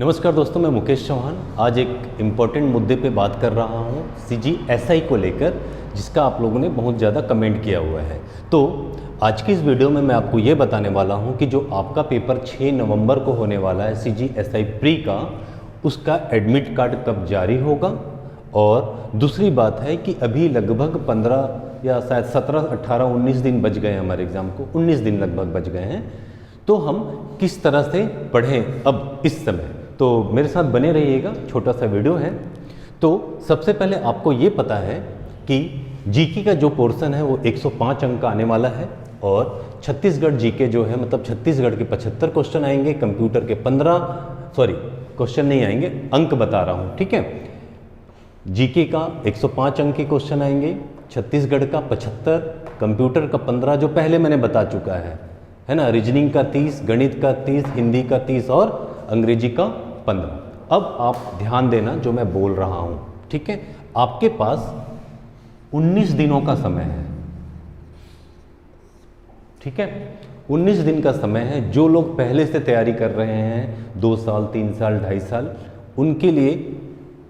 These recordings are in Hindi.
नमस्कार दोस्तों, मैं मुकेश चौहान आज एक इम्पॉर्टेंट मुद्दे पे बात कर रहा हूँ CGSI को लेकर, जिसका आप लोगों ने बहुत ज़्यादा कमेंट किया हुआ है। तो आज की इस वीडियो में मैं आपको ये बताने वाला हूँ कि जो आपका पेपर 6 नवंबर को होने वाला है CGSI प्री का, उसका एडमिट कार्ड कब जारी होगा। और दूसरी बात है कि अभी लगभग 15 या शायद 17, 18, 19 दिन बच गए हमारे एग्ज़ाम को, 19 दिन लगभग बच गए हैं। तो हम किस तरह से पढ़ें अब इस समय, तो मेरे साथ बने रहिएगा, छोटा सा वीडियो है। तो सबसे पहले आपको ये पता है कि जीके का जो पोर्शन है वो 105 अंक का आने वाला है और छत्तीसगढ़ जीके जो है, मतलब छत्तीसगढ़ के 75 क्वेश्चन आएंगे, कंप्यूटर के 15 क्वेश्चन नहीं आएंगे, अंक बता रहा हूँ, ठीक है। जीके का 105 अंक के क्वेश्चन आएंगे, छत्तीसगढ़ का 75, कंप्यूटर का 15 जो पहले मैंने बता चुका है ना, रीजनिंग का 30, गणित का 30, हिंदी का 30 और अंग्रेजी का 15। अब आप ध्यान देना जो मैं बोल रहा हूं, ठीक है। आपके पास 19 दिनों का समय है, ठीक है। 19 दिन का समय है। जो लोग पहले से तैयारी कर रहे हैं 2 साल, 3 साल, 2.5 साल, उनके लिए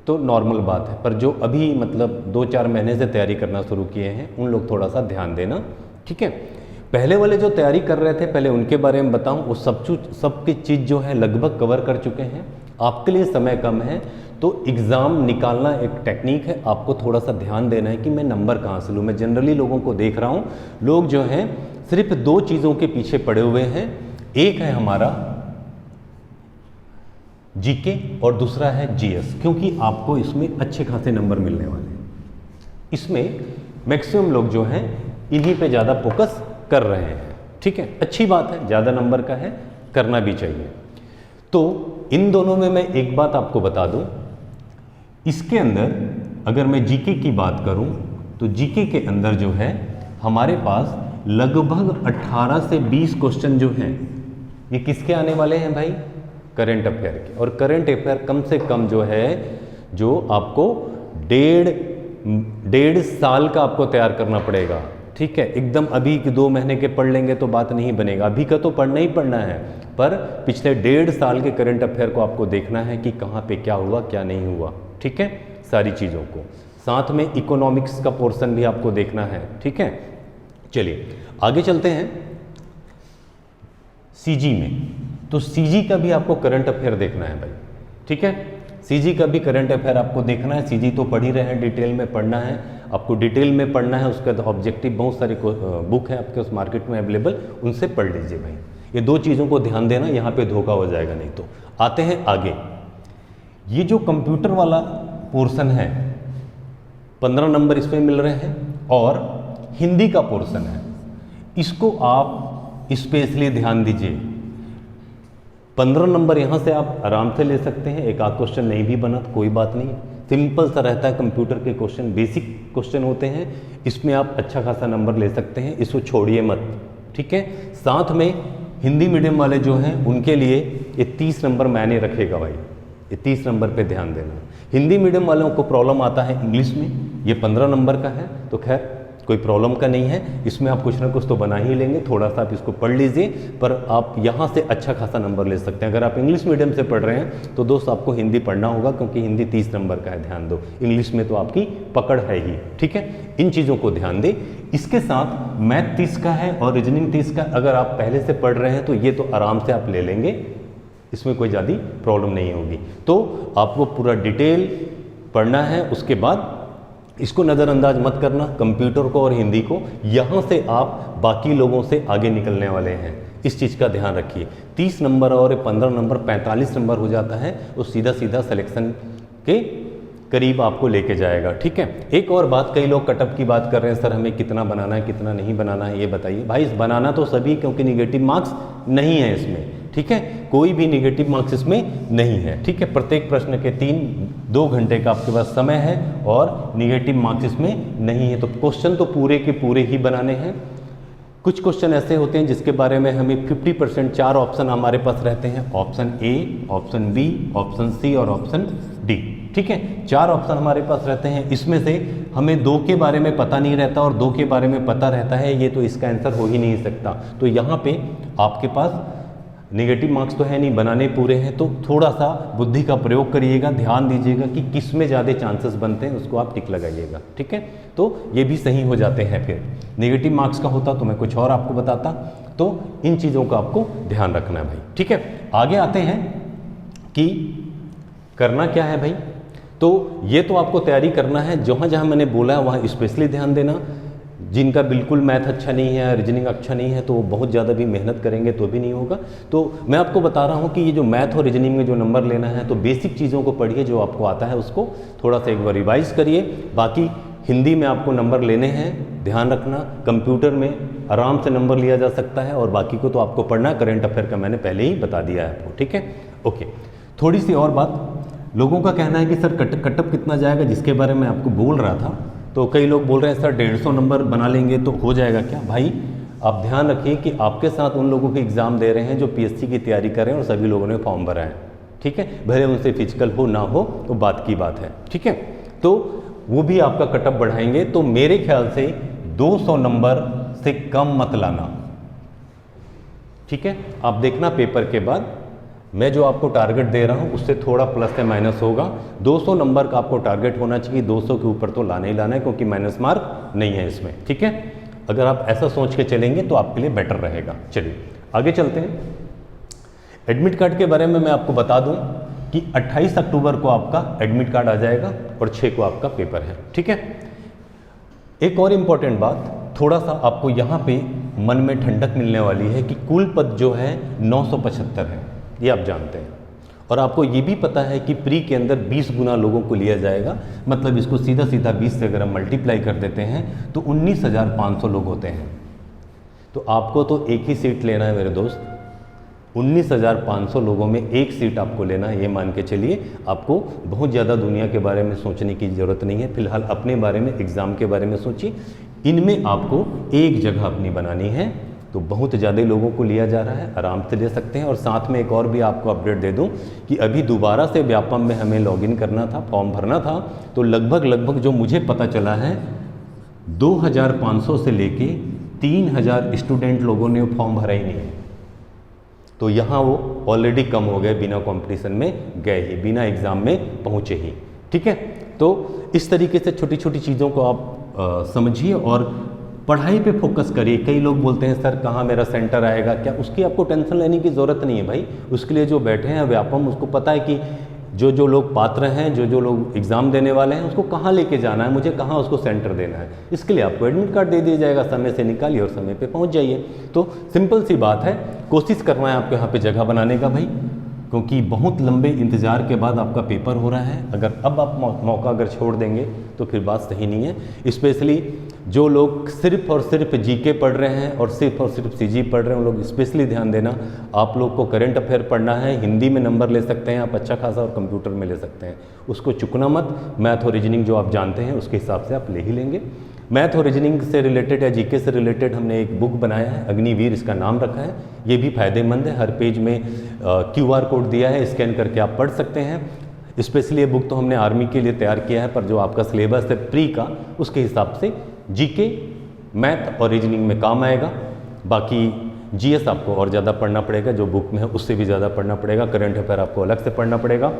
तो नॉर्मल बात है, पर जो अभी मतलब 2-4 महीने से तैयारी करना शुरू किए हैं उन लोग थोड़ा सा ध्यान देना, ठीक है। पहले वाले जो तैयारी कर रहे थे, पहले उनके बारे में बताऊं, वो सबकी चीज़ जो है लगभग कवर कर चुके हैं। आपके लिए समय कम है तो एग्ज़ाम निकालना एक टेक्निक है, आपको थोड़ा सा ध्यान देना है कि मैं नंबर कहाँ से लूँ। मैं जनरली लोगों को देख रहा हूँ, लोग जो हैं सिर्फ 2 चीज़ों के पीछे पड़े हुए हैं। एक है हमारा जीके और दूसरा है जीएस, क्योंकि आपको इसमें अच्छे खासे नंबर मिलने वाले हैं। इसमें मैक्सिमम लोग जो हैं इन्हीं पे ज़्यादा फोकस कर रहे हैं, ठीक है। अच्छी बात है, ज़्यादा नंबर का है, करना भी चाहिए। तो इन दोनों में मैं एक बात आपको बता दूं, इसके अंदर अगर मैं जीके की बात करूं तो जीके के अंदर जो है हमारे पास लगभग 18 से 20 क्वेश्चन जो हैं ये किसके आने वाले हैं भाई, करंट अफेयर के। और करंट अफेयर कम से कम जो है, जो आपको डेढ़ साल का आपको तैयार करना पड़ेगा, ठीक है। एकदम अभी के 2 महीने के पढ़ लेंगे तो बात नहीं बनेगा, अभी का तो पढ़ना ही पढ़ना है, पर पिछले 1.5 साल के करंट अफेयर को आपको देखना है कि कहाँ पे क्या हुआ क्या नहीं हुआ, ठीक है, सारी चीज़ों को। साथ में इकोनॉमिक्स का पोर्शन भी आपको देखना है, ठीक है। चलिए आगे चलते हैं सीजी में। तो सीजी का भी आपको करंट अफेयर देखना है भाई, ठीक है। सीजी का भी करंट अफेयर आपको देखना है। सीजी तो पढ़ ही रहे हैं, डिटेल में पढ़ना है, आपको डिटेल में पढ़ना है। उसका ऑब्जेक्टिव बहुत सारे बुक है आपके उस मार्केट में अवेलेबल, उनसे पढ़ लीजिए भाई। ये 2 चीज़ों को ध्यान देना, यहाँ पे धोखा हो जाएगा नहीं तो। आते हैं आगे, ये जो कंप्यूटर वाला पोर्शन है 15 नंबर इसमें मिल रहे हैं, और हिंदी का पोर्शन है, इसको आप स्पेशली ध्यान दीजिए। 15 नंबर यहाँ से आप आराम से ले सकते हैं, एक आध क्वेश्चन नहीं भी बना तो कोई बात नहीं, सिंपल सा रहता है। कंप्यूटर के क्वेश्चन बेसिक क्वेश्चन होते हैं, इसमें आप अच्छा खासा नंबर ले सकते हैं, इसको छोड़िए मत, ठीक है। साथ में हिंदी मीडियम वाले जो हैं उनके लिए ये 30 नंबर मायने रखेगा भाई, ये 30 नंबर पे ध्यान देना। हिंदी मीडियम वालों को प्रॉब्लम आता है इंग्लिश में, ये 15 नंबर का है, तो खैर कोई प्रॉब्लम का नहीं है, इसमें आप कुछ ना कुछ तो बना ही लेंगे, थोड़ा सा आप इसको पढ़ लीजिए, पर आप यहाँ से अच्छा खासा नंबर ले सकते हैं। अगर आप इंग्लिश मीडियम से पढ़ रहे हैं तो दोस्त आपको हिंदी पढ़ना होगा, क्योंकि हिंदी 30 नंबर का है, ध्यान दो। इंग्लिश में तो आपकी पकड़ है ही, ठीक है। इन चीज़ों को ध्यान दें। इसके साथ मैथ 30 का है और रीजनिंग 30 का, अगर आप पहले से पढ़ रहे हैं तो ये तो आराम से आप ले लेंगे, इसमें कोई ज़्यादा प्रॉब्लम नहीं होगी। तो आपको पूरा डिटेल पढ़ना है, उसके बाद इसको नज़रअंदाज मत करना, कंप्यूटर को और हिंदी को। यहाँ से आप बाकी लोगों से आगे निकलने वाले हैं, इस चीज़ का ध्यान रखिए। 30 नंबर और 15 नंबर 45 नंबर हो जाता है, तो सीधा सीधा सिलेक्शन के करीब आपको लेके जाएगा, ठीक है। एक और बात, कई लोग कटअप की बात कर रहे हैं, सर हमें कितना बनाना है कितना नहीं बनाना है, ये बताइए भाई। बनाना तो सभी, क्योंकि निगेटिव मार्क्स नहीं है इसमें, ठीक है। कोई भी निगेटिव मार्क्स इसमें नहीं है, ठीक है। प्रत्येक प्रश्न के 2 घंटे का आपके पास समय है और निगेटिव मार्क्स इसमें नहीं है। तो क्वेश्चन तो पूरे के पूरे ही बनाने हैं। कुछ क्वेश्चन ऐसे होते हैं जिसके बारे में हमें 50%, 4 ऑप्शन हमारे पास रहते हैं, option A, option B, option C और ऑप्शन डी, ठीक है। 4 ऑप्शन हमारे पास रहते हैं, इसमें से हमें 2 के बारे में पता नहीं रहता और 2 के बारे में पता रहता है, ये तो इसका आंसर हो ही नहीं सकता। तो यहाँ पे आपके पास नेगेटिव मार्क्स तो है नहीं, बनाने पूरे हैं, तो थोड़ा सा बुद्धि का प्रयोग करिएगा, ध्यान दीजिएगा कि किस में ज़्यादा चांसेस बनते हैं, उसको आप टिक लगाइएगा, ठीक है। तो ये भी सही हो जाते हैं। फिर नेगेटिव मार्क्स का होता तो मैं कुछ और आपको बताता। तो इन चीज़ों का आपको ध्यान रखना है भाई, ठीक है। आगे आते हैं कि करना क्या है भाई। तो ये तो आपको तैयारी करना है, जहाँ जहाँ मैंने बोला है वहाँ स्पेशली ध्यान देना। जिनका बिल्कुल मैथ अच्छा नहीं है, रीजनिंग अच्छा नहीं है, तो वो बहुत ज़्यादा भी मेहनत करेंगे तो भी नहीं होगा। तो मैं आपको बता रहा हूँ कि ये जो मैथ और रीजनिंग में जो नंबर लेना है, तो बेसिक चीज़ों को पढ़िए, जो आपको आता है उसको थोड़ा सा एक बार रिवाइज करिए। बाकी हिंदी में आपको नंबर लेने हैं, ध्यान रखना। कंप्यूटर में आराम से नंबर लिया जा सकता है, और बाकी को तो आपको पढ़ना, करंट अफेयर का मैंने पहले ही बता दिया है आपको, ठीक है। ओके, थोड़ी सी और बात। लोगों का कहना है कि सर कटअप कितना जाएगा, जिसके बारे में आपको बोल रहा था। तो कई लोग बोल रहे हैं सर 150 नंबर बना लेंगे तो हो जाएगा क्या। भाई आप ध्यान रखिए कि आपके साथ उन लोगों के एग्ज़ाम दे रहे हैं जो पीएससी की तैयारी कर रहे हैं, और सभी लोगों ने फॉर्म भरा है, ठीक है। भले उनसे फिजिकल हो ना हो तो बात की बात है, ठीक है। तो वो भी आपका कटअप बढ़ाएंगे। तो मेरे ख्याल से 200 नंबर से कम मत लाना, ठीक है। आप देखना पेपर के बाद मैं जो आपको टारगेट दे रहा हूँ उससे थोड़ा प्लस या माइनस होगा। 200 नंबर का आपको टारगेट होना चाहिए, 200 के ऊपर तो लाना ही लाना है, क्योंकि माइनस मार्क नहीं है इसमें, ठीक है। अगर आप ऐसा सोच के चलेंगे तो आपके लिए बेटर रहेगा। चलिए आगे चलते हैं। एडमिट कार्ड के बारे में मैं आपको बता दूं कि 28 अक्टूबर को आपका एडमिट कार्ड आ जाएगा और 6 को आपका पेपर है, ठीक है। एक और इम्पॉर्टेंट बात, थोड़ा सा आपको यहाँ पे मन में ठंडक मिलने वाली है कि कुल पद जो है 975 है, ये आप जानते हैं। और आपको ये भी पता है कि प्री के अंदर 20 गुना लोगों को लिया जाएगा, मतलब इसको सीधा सीधा 20 से अगर हम मल्टीप्लाई कर देते हैं तो 19,500 लोग होते हैं। तो आपको तो एक ही सीट लेना है मेरे दोस्त, 19,500 लोगों में एक सीट आपको लेना है, ये मान के चलिए। आपको बहुत ज़्यादा दुनिया के बारे में सोचने की ज़रूरत नहीं है, फिलहाल अपने बारे में, एग्ज़ाम के बारे में सोचिए। इनमें आपको एक जगह अपनी बनानी है, तो बहुत ज़्यादा लोगों को लिया जा रहा है, आराम से ले सकते हैं। और साथ में एक और भी आपको अपडेट दे दूं कि अभी दोबारा से व्यापम में हमें लॉगिन करना था, फॉर्म भरना था, तो लगभग जो मुझे पता चला है 2,500 से लेके 3,000 स्टूडेंट लोगों ने फॉर्म भरा ही नहीं है। तो यहाँ वो ऑलरेडी कम हो गए, बिना कंपटीशन में गए ही, बिना एग्ज़ाम में पहुँचे ही, ठीक है। तो इस तरीके से छोटी छोटी चीज़ों को आप समझिए और पढ़ाई पे फोकस करिए। कई लोग बोलते हैं सर कहाँ मेरा सेंटर आएगा, क्या, उसकी आपको टेंशन लेने की ज़रूरत नहीं है भाई। उसके लिए जो बैठे हैं व्यापम, उसको पता है कि जो लोग पात्र हैं, जो लोग एग्ज़ाम देने वाले हैं, उसको कहाँ लेके जाना है, मुझे कहाँ उसको सेंटर देना है। इसके लिए आपको एडमिट कार्ड दे दिया जाएगा, समय से निकालिए और समय पे पहुँच जाइए। तो सिंपल सी बात है, कोशिश करना है आपको यहाँ पे जगह बनाने का भाई, क्योंकि बहुत लंबे इंतज़ार के बाद आपका पेपर हो रहा है। अगर अब आप मौका अगर छोड़ देंगे तो फिर बात सही नहीं है। स्पेशली जो लोग सिर्फ और सिर्फ जीके पढ़ रहे हैं और सिर्फ सीजी पढ़ रहे हैं, उन लोग स्पेशली ध्यान देना। आप लोग को करंट अफेयर पढ़ना है, हिंदी में नंबर ले सकते हैं आप अच्छा खासा, और कंप्यूटर में ले सकते हैं, उसको चुकना मत। मैथ और रीजनिंग जो आप जानते हैं उसके हिसाब से आप ले ही लेंगे। मैथ और रीजनिंग से रिलेटेड या जीके से रिलेटेड हमने एक बुक बनाया है, अग्निवीर इसका नाम रखा है। ये भी फ़ायदेमंद है, हर पेज में QR कोड दिया है, स्कैन करके आप पढ़ सकते हैं। स्पेशली ये बुक तो हमने आर्मी के लिए तैयार किया है, पर जो आपका सिलेबस है प्री का, उसके हिसाब से जीके, मैथ और रीजनिंग में काम आएगा। बाकी GS आपको और ज़्यादा पढ़ना पड़ेगा, जो बुक में है उससे भी ज़्यादा पढ़ना पड़ेगा। करंट अफेयर आपको अलग से पढ़ना पड़ेगा,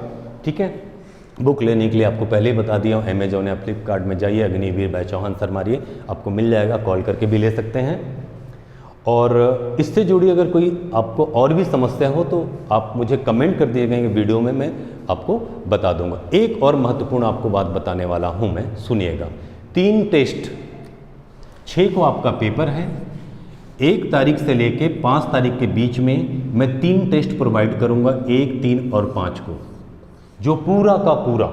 ठीक है। बुक लेने के लिए आपको पहले ही बता दिया हूँ, अमेजोन या फ्लिपकार्ट में जाइए, अग्निवीर बाय चौहान सर मारिए, आपको मिल जाएगा, कॉल करके भी ले सकते हैं। और इससे जुड़ी अगर कोई आपको और भी समस्या हो तो आप मुझे कमेंट कर दिएगा, वीडियो में मैं आपको बता दूंगा। एक और महत्वपूर्ण आपको बात बताने वाला हूँ मैं, सुनिएगा। 3 टेस्ट, 6 को आपका पेपर है, 1 तारीख से लेके 5 तारीख के बीच में मैं 3 टेस्ट प्रोवाइड करूंगा, 1, 3 और 5 को, जो पूरा का पूरा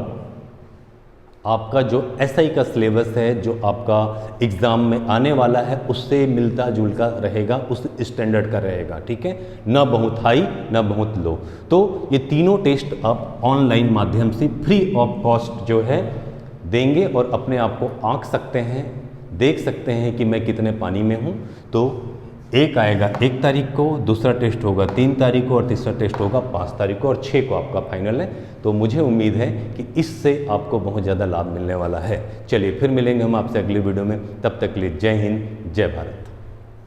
आपका जो SI का सिलेबस है, जो आपका एग्ज़ाम में आने वाला है, उससे मिलता जुलता रहेगा, उस स्टैंडर्ड का रहेगा, ठीक है। ना बहुत हाई ना बहुत लो। तो ये तीनों टेस्ट आप ऑनलाइन माध्यम से फ्री ऑफ कॉस्ट जो है देंगे और अपने आप को आंक सकते हैं, देख सकते हैं कि मैं कितने पानी में हूँ। तो एक आएगा 1 तारीख को, दूसरा टेस्ट होगा 3 तारीख को और तीसरा टेस्ट होगा 5 तारीख को और 6 को आपका फाइनल है। तो मुझे उम्मीद है कि इससे आपको बहुत ज़्यादा लाभ मिलने वाला है। चलिए फिर मिलेंगे हम आपसे अगली वीडियो में, तब तक के लिए जय हिंद, जय भारत।